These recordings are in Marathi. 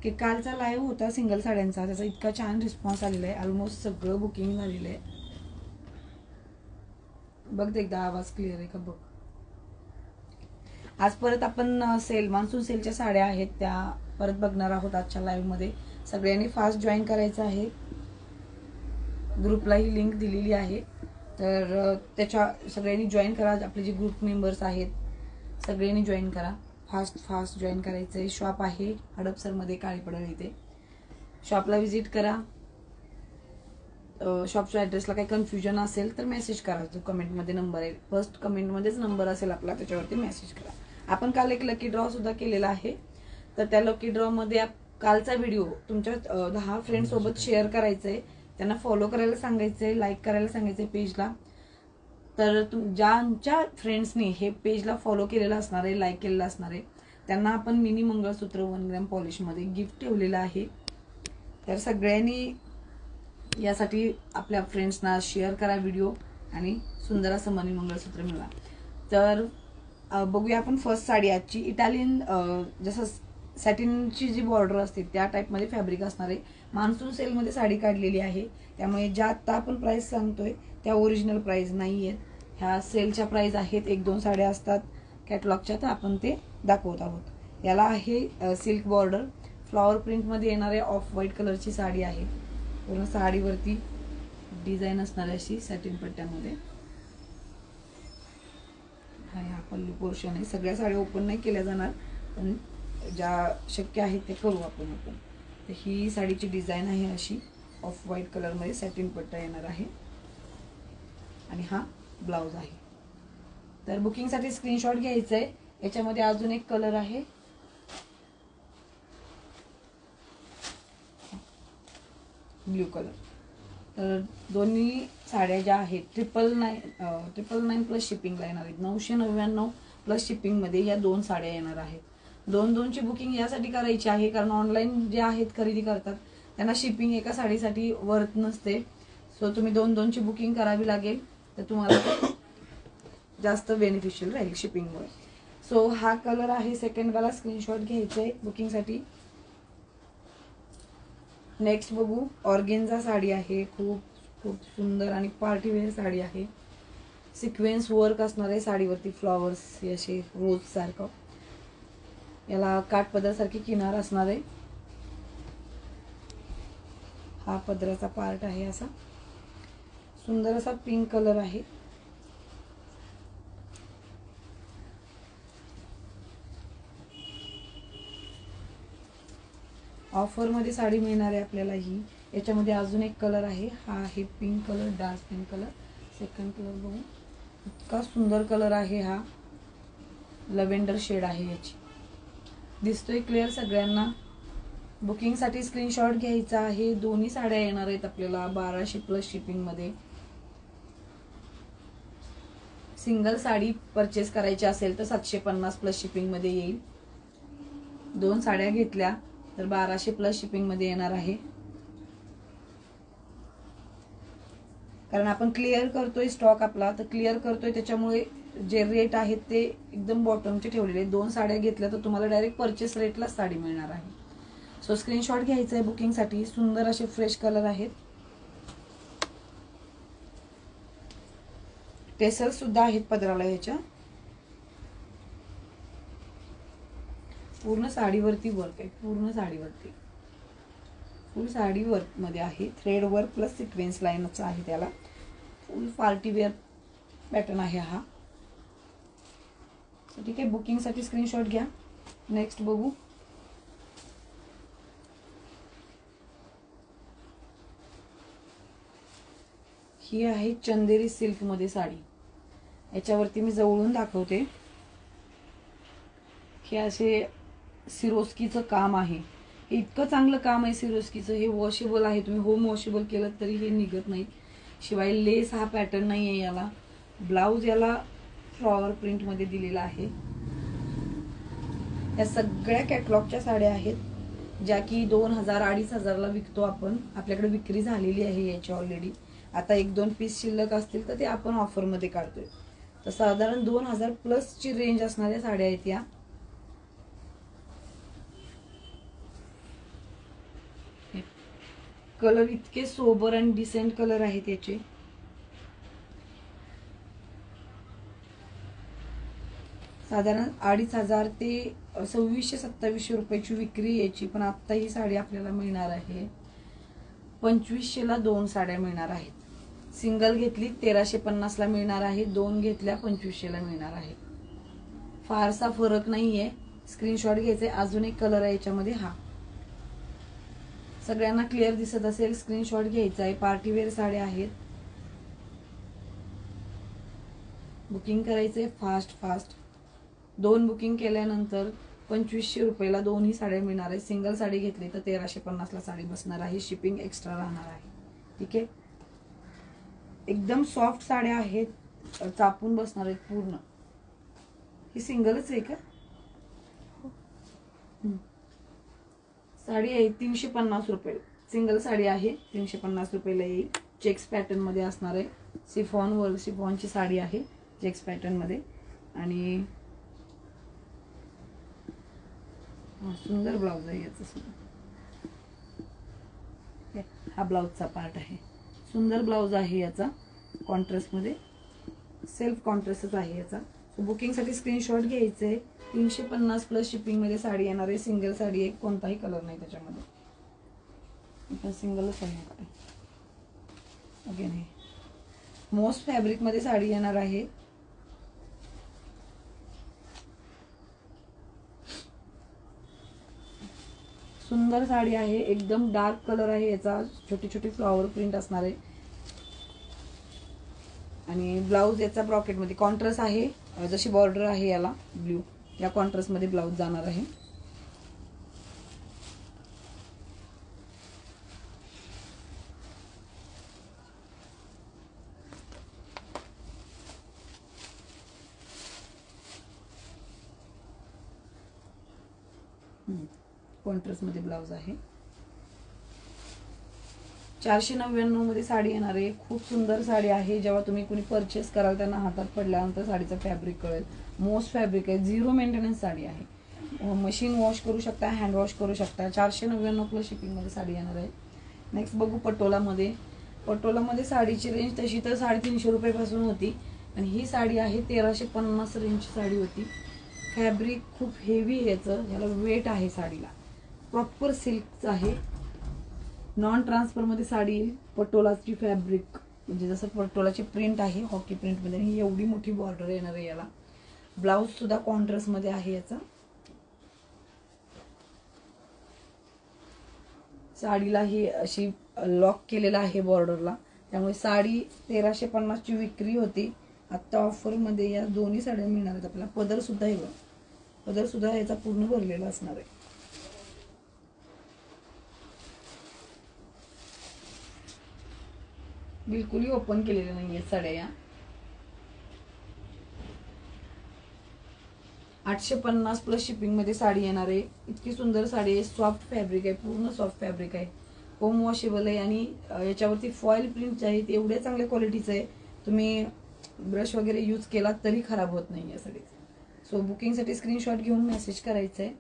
की कालचा लाईव्ह होता सिंगल साड्यांचा, त्याचा इतका छान रिस्पॉन्स आलेला आहे. ऑलमोस्ट सगळं बुकिंग झालेलं आहे. बघ एकदा आवाज क्लिअर आहे का बघ. आज परत आपण सेल मान्सून सेलच्या साड्या आहेत त्या परत बघणार आहोत आजच्या लाईव्ह मध्ये. सगळ्यांनी फास्ट जॉईन करायचं आहे. ग्रुपला ही लिंक दिलेली आहे, तर त्याच्या सगळ्यांनी जॉईन करा. आपले जे ग्रुप मेंबर्स आहेत सगळ्यांनी जॉईन करा. फास्ट जॉईन करायचं आहे. शॉप आहे हडपसरमध्ये, काळीपडळ इथे. शॉपला व्हिजिट करा. शॉपच्या ॲड्रेसला काही कन्फ्युजन असेल तर मेसेज करा. जो कमेंटमध्ये नंबर आहे, फर्स्ट कमेंटमध्येच नंबर असेल आपला, त्याच्यावरती मेसेज करा. आपण काल एक लकी ड्रॉ सुद्धा केलेला आहे, तर त्या लकी ड्रॉमध्ये कालचा व्हिडिओ तुमच्या 10 फ्रेंड सोबत शेअर करायचा आहे. त्यांना फॉलो करायला सांगायचंय, लाईक करायला सांगायचंय पेजला. तर ज्यांच्या फ्रेंड्सनी हे पेजला फॉलो केलेलं असणार आहे, लाईक केलेलं असणार आहे, त्यांना आपण मिनी मंगळसूत्र 1 ग्रॅम पॉलिशमध्ये गिफ्ट ठेवलेलं आहे. तर सगळ्यांनी यासाठी आपल्या फ्रेंड्सना शेअर करा व्हिडिओ आणि सुंदर असं मनी मंगळसूत्र मिळवा. तर बघूया आपण फर्स्ट साडी आजची. इटालियन जसं सॅटिनची जी बॉर्डर असते त्या टाईपमध्ये फॅब्रिक असणार आहे. मान्सून सेलमध्ये साडी काढलेली आहे, त्यामुळे ज्या आत्ता आपण प्राइस सांगतोय त्या ओरिजिनल प्राइस नाही आहेत. ह्या सेलच्या प्राइस आहेत. 1-2 साड्या असतात कॅटलॉगच्या, तर आपण ते दाखवत आहोत. याला आहे सिल्क बॉर्डर, फ्लॉवर प्रिंटमध्ये येणारे ऑफ व्हाईट कलरची साडी आहे. पूर्ण साडीवरती डिझाईन असणार अशी सॅटिन पट्ट्यामध्ये. हा पल्लू पोर्शन आहे. सगळ्या साड्या ओपन नाही केल्या जाणार, पण ज्या शक्य आहेत ते करू आपण ओपन. तर ही साडीची डिझाईन आहे अशी ऑफ व्हाईट कलरमध्ये सॅटिन पट्टा येणार आहे आणि हा ब्लाउज आहे. तर बुकिंगसाठी स्क्रीनशॉट घ्यायचा आहे. याच्यामध्ये अजून एक कलर आहे, ब्ल्यू कलर. तर दोन्ही साड्या ज्या आहेत 999 प्लस शिपिंगला येणार आहेत. 999 प्लस शिपिंगमध्ये या 2 साड्या येणार आहेत. 2-2ची बुकिंग यासाठी करायची आहे कारण ऑनलाईन जे आहेत खरेदी करतात त्यांना शिपिंग एका साडीसाठी वर्थ नसते. सो तुम्ही 2-2ची बुकिंग करावी लागेल, तर तुम्हाला जास्त बेनिफिशियल राहील शिपिंगमुळे. सो हा कलर आहे सेकंडवाला, स्क्रीनशॉट घ्यायचा आहे बुकिंगसाठी. नेक्स्ट बघू. ऑर्गेन्झा साडी आहे, खूप सुंदर आणि पार्टीवेअर साडी आहे. सिक्वेन्स वर्क असणार आहे साडीवरती, फ्लॉवर्स असे रोज सारखं. याला काठपदरासारखी किनार असणार आहे. हा पदराचा पार्ट आहे. असा सुंदर असा पिंक कलर आहे. ऑफर मध्ये साडी मिळणार आहे आपल्याला ही. याच्यामध्ये अजून एक कलर आहे, हा आहे pink colour, dark pink colour. Second colour बघू, इतका सुंदर कलर आहे. हा लव्हेंडर शेड आहे याची. दिसतोय क्लिअर सगळ्यांना. बुकिंगसाठी स्क्रीनशॉट घ्यायचा आहे. दोन्ही साड्या येणार आहेत आपल्याला 1200 प्लस शिपिंगमध्ये. सिंगल साडी परचेस करायची असेल तर 750 प्लस शिपिंगमध्ये येईल. 2 साड्या घेतल्या तर 1200 प्लस शिपिंगमध्ये येणार आहे. कारण आपण क्लिअर करतोय स्टॉक आपला, तर क्लिअर करतोय त्याच्यामुळे जे रेट आहेत ते एकदम बॉटमचे ठेवलेले. 2 साड्या घेतल्या तर तुम्हाला डायरेक्ट परचेस रेटला साडी मिळणार आहे. सो स्क्रीनशॉट घ्यायचा आहे बुकिंगसाठी. सुंदर असे फ्रेश कलर आहेत. टेसल सुद्धा आहेत पदराला ह्याच्या. पूर्ण साडीवरती वर्क आहे, पूर्ण साडीवरती फुल साडी वर्क मध्ये आहे. थ्रेड वर्क प्लस सिक्वेन्स लाईनच आहे त्याला. फुल पार्टी वेअर पॅटर्न आहे हा. ठीक आहे, बुकिंगसाठी स्क्रीनशॉट घ्या. नेक्स्ट बघू. ही आहे चंदेरी सिल्क मध्ये साडी. याच्यावरती मी जवळून दाखवते. हे असे सिरोस्कीचं काम आहे. हे इतकं चांगलं काम आहे सिरोस्कीचं. हे वॉशेबल आहे, तुम्ही होम वॉशेबल केलं तरी हे निघत नाही. शिवाय लेस हा पॅटर्न नाही आहे याला. ब्लाउज याला फ्लॉवर प्रिंट मध्ये दिलेला आहे. या सगळ्या कॅटलॉगच्या साड्या आहेत ज्या की 2000-2500 ला विकतो आपण. आपल्याकडे विक्री झालेली आहे याची ऑलरेडी. आता 1-2 पीस शिल्लक असतील तर ते आपण ऑफर मध्ये काढतोय. तर साधारण 2000 प्लस ची रेंज असणाऱ्या साड्या आहेत या. कलर इतके सोबर आणि डिसेंट कलर आहेत याचे. साधारण 2500 ते 2600-2700 रुपयाची विक्री याची, पण आता ही साडी आपल्याला मिळणार आहे 2500 ला 2 साड्या मिळणार आहेत. सिंगल घेतली 1350 ला मिळणार आहे, 2 घेतल्या 2500 ला मिळणार आहे. फारसा फरक नाहीये. स्क्रीनशॉट घ्यायचे. अजून एक कलर आहे याच्यामध्ये हा. सगळ्यांना क्लिअर दिसत असेल, स्क्रीनशॉट घ्यायचा आहे. पार्टीवेअर साड्या आहेत. बुकिंग करायचंय फास्ट फास्ट. 2 बुकिंग केल्यानंतर 2500 रुपयाला दोन्ही साड्या मिळणार आहे. सिंगल साडी घेतली तर 1350 ला साडी बसणार आहे. शिपिंग एक्स्ट्रा राहणार आहे. ठीक आहे. एकदम सॉफ्ट साड्या आहेत, चापून बसणार आहेत पूर्ण. ही सिंगलच आहे का? साडी आहे 350 रुपये. सिंगल साडी आहे 350 रुपयाला येईल. चेक्स पॅटर्न मध्ये असणार आहे. शिफॉनची साडी आहे चेक्स पॅटर्न मध्ये. आणि सुंदर ब्लाउज आहे याचा सुद्धा. हा ब्लाउजचा पार्ट आहे. सुंदर ब्लाउज आहे याचा. कॉन्ट्रास्ट मध्ये सेल्फ कॉन्ट्रास्टच आहे याचा. बुकिंगसाठी स्क्रीनशॉट घ्यायचे. 350 प्लस शिपिंग मध्ये साडी येणार आहे. सिंगल साडी आहे, कोणताही कलर नाही त्याच्यामध्ये. सिंगलच आहे. ओके. नाही, मोस्ट फॅब्रिक मध्ये साडी येणार आहे. सुंदर साडी आहे. एकदम डार्क कलर आहे याचा. छोटी छोटी फ्लॉवर प्रिंट असणार आहे. आणि ब्लाउज याचा ब्रॉकेट मध्ये कॉन्ट्रास्ट आहे. जशी बॉर्डर आहे याला ब्ल्यू, या कॉन्ट्रास्ट मध्ये ब्लाउज जाणार आहे. कॉन्ट्रास्ट मध्ये ब्लाउज आहे. 499 मध्ये साडी येणार आहे. खूप सुंदर साडी आहे. जेव्हा तुम्ही कुणी परचेस कराल त्यांना हातात पडल्यानंतर साडीचं फॅब्रिक कळेल. मोस्ट फॅब्रिक आहे. 0 मेंटेनन्स साडी आहे. मशीन वॉश करू शकता, हँड वॉश करू शकता. 499 प्लस शिपिंग मध्ये साडी येणार आहे. नेक्स्ट बघू पटोला मध्ये. पटोला मध्ये साडीची रेंज तशी तर 350 रुपयापासून होती, आणि ही साडी आहे 1350 रेंजची साडी होती. फॅब्रिक खूप हेवी आहे याचं. याला वेट आहे साडीला. प्रॉपर सिल्कच आहे. नॉन ट्रान्सफर मध्ये साडी येईल. पटोलाची फॅब्रिक म्हणजे जसं पटोलाची प्रिंट आहे हॉकी प्रिंट मध्ये, ही एवढी मोठी बॉर्डर येणार आहे याला. ब्लाउज सुद्धा कॉन्ट्रास्ट मध्ये आहे याचा. साडीला ही अशी लॉक केलेला आहे बॉर्डरला, त्यामुळे साडी 1350 ची विक्री होती. आता ऑफर मध्ये या दोन्ही साड्या मिळणार आहेत आपल्याला. पदर सुद्धा आहे. पदर सुद्धा याचा पूर्ण भरलेला असणार आहे. बिलकुलही ओपन केलेल्या नाहीये साड्या या. 850 प्लस शिपिंग मध्ये साडी येणार आहे. इतकी सुंदर साडी आहे. सॉफ्ट फॅब्रिक आहे, पूर्ण सॉफ्ट फॅब्रिक आहे. होम वॉशेबल आहे आणि याच्यावरती फॉईल प्रिंट आहेत. एवढ्या चांगल्या क्वालिटीचं आहे. तुम्ही ब्रश वगैरे यूज केला तरी खराब होत नाही या साडीचं. सो बुकिंगसाठी स्क्रीनशॉट घेऊन मेसेज करायचा आहे.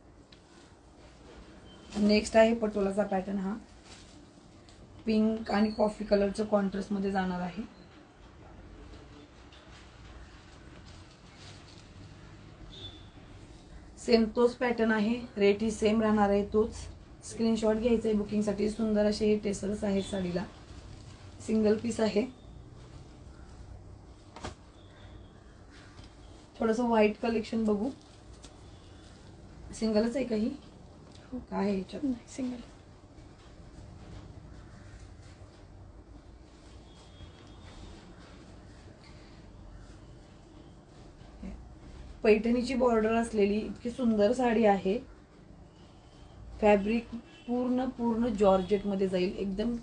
नेक्स्ट आहे पटोलाचा पॅटर्न. हा पिंक आणि कॉफी कलरचं कॉन्ट्रास्ट मध्ये जाणार आहे. सेम तोच पॅटर्न आहे. रेट ही सेम राहणार आहे तोच. स्क्रीनशॉट घ्यायचा आहे बुकिंगसाठी. सुंदर असे हे टेसर्स आहेत साडीला. सिंगल पीस आहे. थोडंसं व्हाईट कलेक्शन बघू. सिंगलच आहे काही काय आहे याच्यात? सिंगल. पैठणीची बॉर्डर असलेली इतकी सुंदर साडी आहे. फॅब्रिक पूर्ण जॉर्जेट मध्ये जाईल. एकदम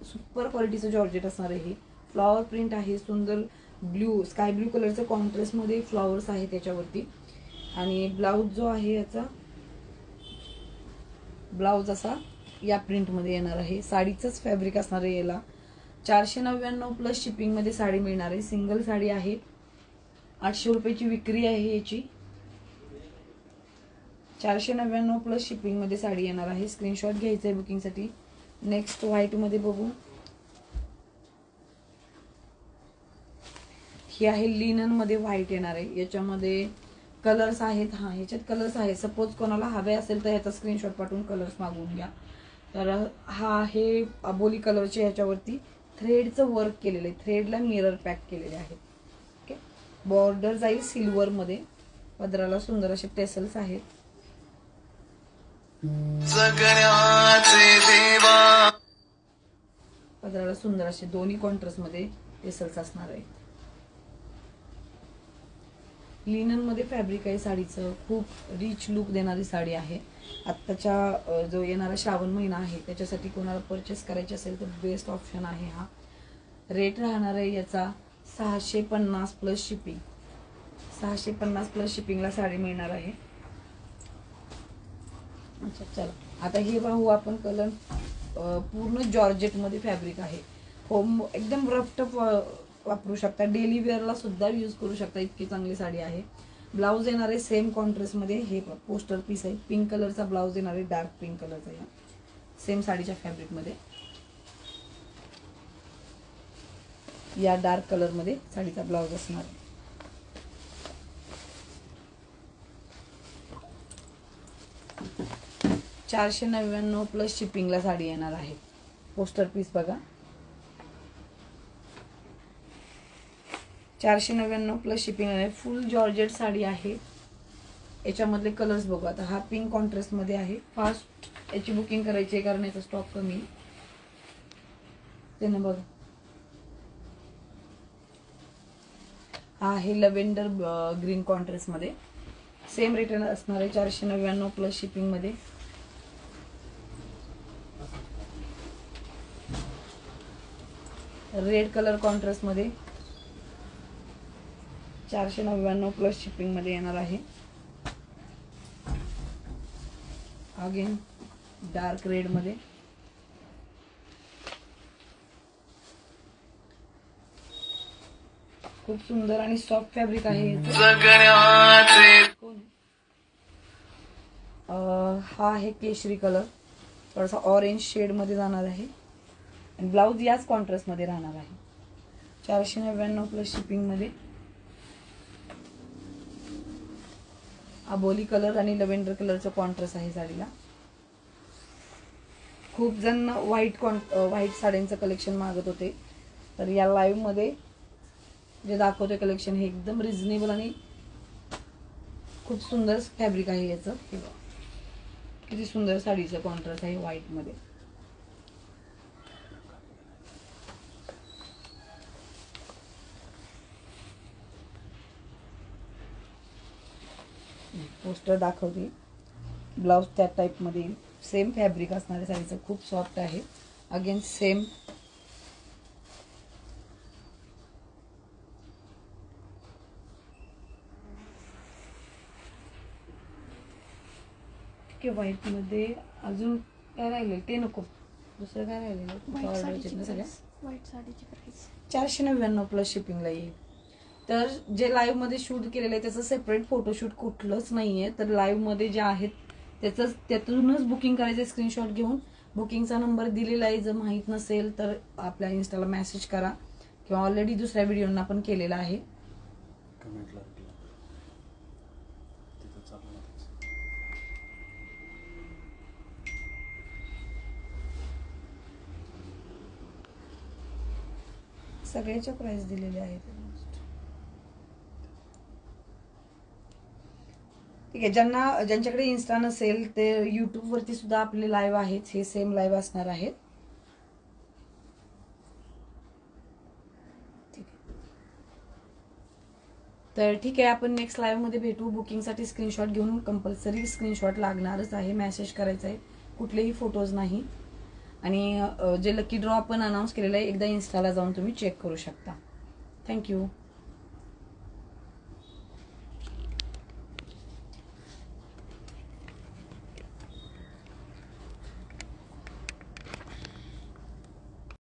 सुपर क्वालिटीचं जॉर्जेट असणार आहे. फ्लॉवर प्रिंट आहे. सुंदर ब्ल्यू, स्काय ब्ल्यू कलरचं कॉन्ट्रास्ट मध्ये फ्लॉवर्स आहेत त्याच्यावरती. आणि ब्लाउज जो आहे याचा, ब्लाउज असा या प्रिंट मध्ये येणार आहे. साडीचंच फॅब्रिक असणार आहे याला. 499 प्लस शिपिंग मध्ये साडी मिळणार आहे. सिंगल साडी आहे. 800 रुपयाची विक्री आहे याची. 499 प्लस शिपिंग मध्ये साडी येणार आहे. स्क्रीनशॉट घ्यायचा आहे बुकिंगसाठी. नेक्स्ट व्हाईट मध्ये बघू. ही आहे लिनन मध्ये व्हाईट येणार आहे. याच्यामध्ये कलर्स आहेत. हा, ह्याच्यात कलर्स आहेत. सपोज कोणाला हवे असेल तर ह्याचा स्क्रीनशॉट पाठवून कलर्स मागवून घ्या. तर हा आहे अबोली कलरचे, ह्याच्यावरती थ्रेडचं वर्क केलेलं आहे. थ्रेडला मिरर पॅक केलेले आहेत. ओके, बॉर्डर जाईल सिल्वर मध्ये. पदराला सुंदर असे टेसल्स आहेत. पदराला सुंदर असे दोन्ही कॉन्ट्रास्ट मध्ये टेसल्स असणार आहेत. लिनन मध्ये फॅब्रिक आहे साडीचं. खूप रिच लुक देणारी साडी आहे. आत्ताच्या जो येणारा श्रावण महिना आहे त्याच्यासाठी कोणाला परचेस करायची असेल तर बेस्ट ऑप्शन आहे हा. रेट राहणार आहे याचा 650 प्लस शिपिंग. 650 प्लस शिपिंगला साडी मिळणार आहे. अच्छा, चला आता हे पाहू आपण. कलर पूर्ण जॉर्जेट मध्ये फॅब्रिक आहे. होम एकदम रफ टफ वापरू शकता. डेली वेअरला सुद्धा यूज करू शकता. इतकी चांगली साडी आहे. ब्लाऊज येणार आहे सेम कॉन्ट्रास्ट मध्ये. हे पोस्टर पीस आहे. पिंक कलरचा ब्लाऊज येणार आहे. डार्क पिंक कलरचा या सेम साडीच्या फॅब्रिक मध्ये. या डार्क कलर मध्ये साडीचा ब्लाऊज असणार आहे. $499 प्लस शिपिंगला साडी येणार आहे. पोस्टर पीस बघा. 499 प्लस शिपिंग आहे. फुल जॉर्जेट साडी आहे. याच्यामधले कलर्स बघू आता. हा पिंक कॉन्ट्रास्ट मध्ये आहे. फास्ट याची बुकिंग करायची आहे कारण याचा स्टॉक कमी त्यानं बघा. हा आहे लव्हेंडर ग्रीन कॉन्ट्रास्ट मध्ये. सेम रिटर्न असणार आहे 499 प्लस शिपिंग मध्ये. रेड कलर कॉन्ट्रास्ट मध्ये 499 प्लस शिपिंग मध्ये येणार आहे. अगेन डार्क रेड मध्ये. खूप सुंदर आणि सॉफ्ट फॅब्रिक आहे. हा आहे केशरी कलर. थोडासा ऑरेंज शेड मध्ये जाणार आहे. आणि ब्लाऊज याच कॉन्ट्रास्ट मध्ये राहणार आहे. 499 प्लस शिपिंग मध्ये. अबोली कलर आणि लव्हेंडर कलरचं कॉन्ट्रास्ट आहे साडीला. खूप जण व्हाईट साड्यांचं कलेक्शन मागत होते. तर या लाईव्ह मध्ये जे दाखवते कलेक्शन हे एकदम रिझनेबल आणि खूप सुंदर फॅब्रिक आहे याचं. किती सुंदर साडीचं कॉन्ट्रास्ट आहे व्हाईट मध्ये. पोस्टर दाखवते. ब्लाउज त्या टाइप मध्ये सेम फॅब्रिक असणार आहे साडीचं. खूप सॉफ्ट आहे. अगेन सेम व्हाईट मध्ये. अजून काय राहिलं ते नको. दुसरं काय राहिलेलं सगळ्या. व्हाईट साडीची प्राइस 499 प्लस शिपिंगला येईल. तर जे लाईव्ह मध्ये शूट केलेलं आहे त्याचं सेपरेट फोटोशूट कुठलंच नाहीये. तर लाईव्ह मध्ये जे आहेत त्यातूनच बुकिंग करायचं. स्क्रीनशॉट घेऊन बुकिंगचा नंबर दिलेला आहे. जर माहित नसेल तर आपल्या इन्स्टाला मेसेज करा किंवा ऑलरेडी दुसऱ्या व्हिडिओना पण केलेला आहे. सगळ्याच्या प्राइस दिलेल्या आहेत. ठीक आहे. ज्यांच्याकडे इन्स्टा नसेल ते युट्यूब वरती सुद्धा आपले लाईव्ह आहेत. हे सेम लाईव्ह असणार आहेत. ठीक आहे. तर ठीक आहे, आपण नेक्स्ट लाईव्ह मध्ये भेटू. बुकिंगसाठी स्क्रीनशॉट घेऊन कंपल्सरी स्क्रीनशॉट लागणारच आहे. मेसेज करायचा आहे. कुठलेही फोटोज नाही. आणि जे लकी ड्रॉ आपण अनाउन्स केलेला आहे एकदा इन्स्टाला जाऊन तुम्ही चेक करू शकता. थँक्यू.